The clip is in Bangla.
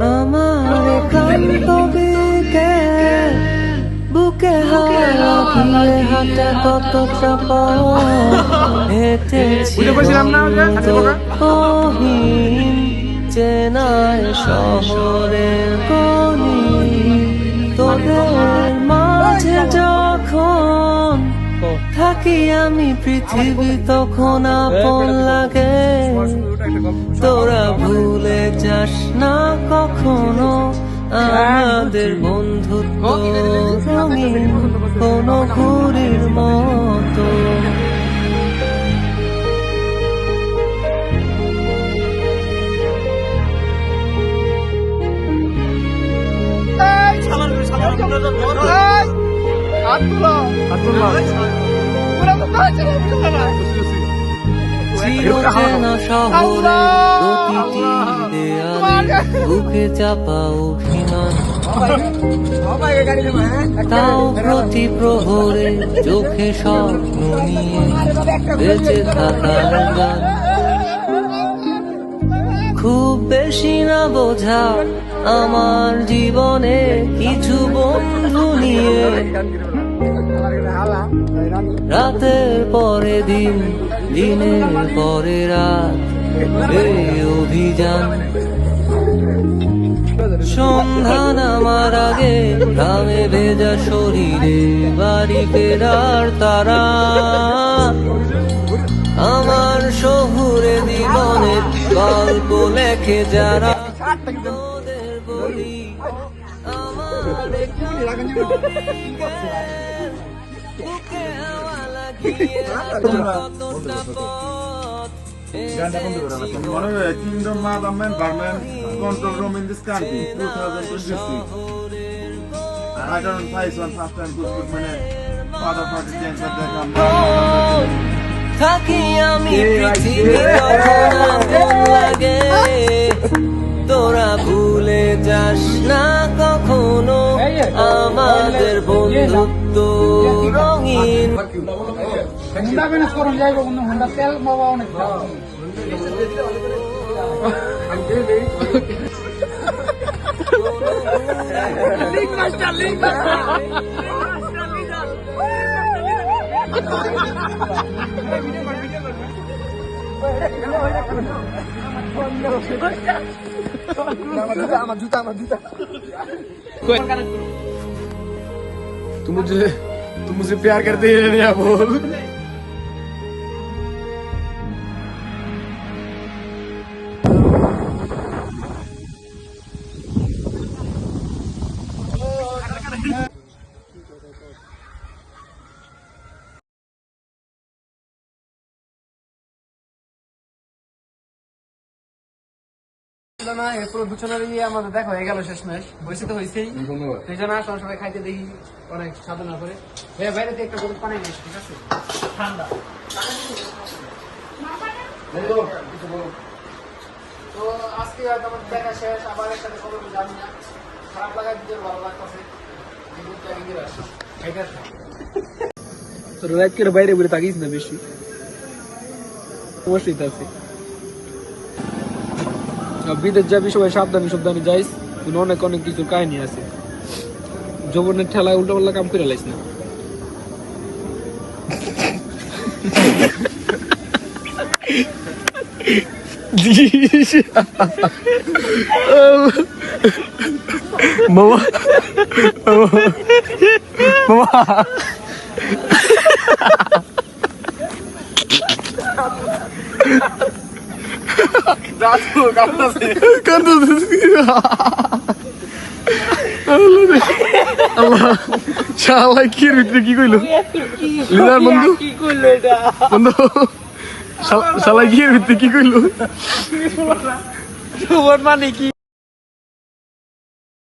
আমার একান্ত বিকেল বুকে হাওয়া দিয়ে হাঁটা কত চাপা হেঁটেছি কহিন চেনায় শহরের গলি তোদের মাঝে যখন থাকি আমি পৃথিবী তখন আপন লাগে তোরা ভুলে যাস না কখনো আমাদের বন্ধুত্ব রঙিন কোনো ঘুড়ির মতো চিরচেনা শহরে প্রতিটি দেয়ালে বুকে চাপা অভিমান তাও প্রতি প্রহরে চোখে স্বপ্ন নিয়ে বেঁচে থাকার গান খুব বেশি না বোঝা আমার জীবনে কিছু বন্ধু নিয়ে রাতের পরে দিন দিনের পরে রাত এই অভিযান সন্ধ্যা নামার আগে ঘামে ভেজা শরীরে বাড়ি ফেরার তারা আমার শহুরে জীবনের গল্প লেখে যারা ওদের বলি আমার বুকে হাওয়া লাগিয়ে কতটা পথ Kingdom Motherman Barman Control Room in this country 2026 I don't fight one first time good minute Father for the chance that they come থাকি আমি পৃথিবী তখন আপন লাগে তোরা ভুলে যাস না কখনো আমাদের বন্ধুত্ব রঙিন হুন্ডা বিনাশ করুন যাইব কিন্তু হুন্ডা তেল বাবা অনেক আমার জুতা तुम मुझे प्यार करते ही नहीं बोल না এরপর দুজনের আমাদের দেখা হয়ে গেল শেষ ম্যাচ হয়েছে তো হয়েছেই সেই জন্য আসলে সবাই খাইতে দেখি অনেক সাধনা করে বাইরে থেকে একটা গরম পানি নিস ঠিক আছে ঠান্ডা তো আজকে হয়তো আমার দেখা শেষ আবার একসাথে খবর জানি না খারাপ লাগা দিতে ভালো লাগতেছে তোর রাত করে বাইরে বেরোতে থাকিস না বেশি অবশ্যই আছে বিদেশ যাবি সবাই সাবধানে যাইস অনেক অনেক কিছু কাহিনী আছে যৌবনের ঠেলায় উল্টো পাল্লা কাম করে লাইস না মামা মামা কি কইলো লিনার বন্ধু কি কইলো এটা বন্ধু শালা কি ভিতরে কি কইলো মানে কি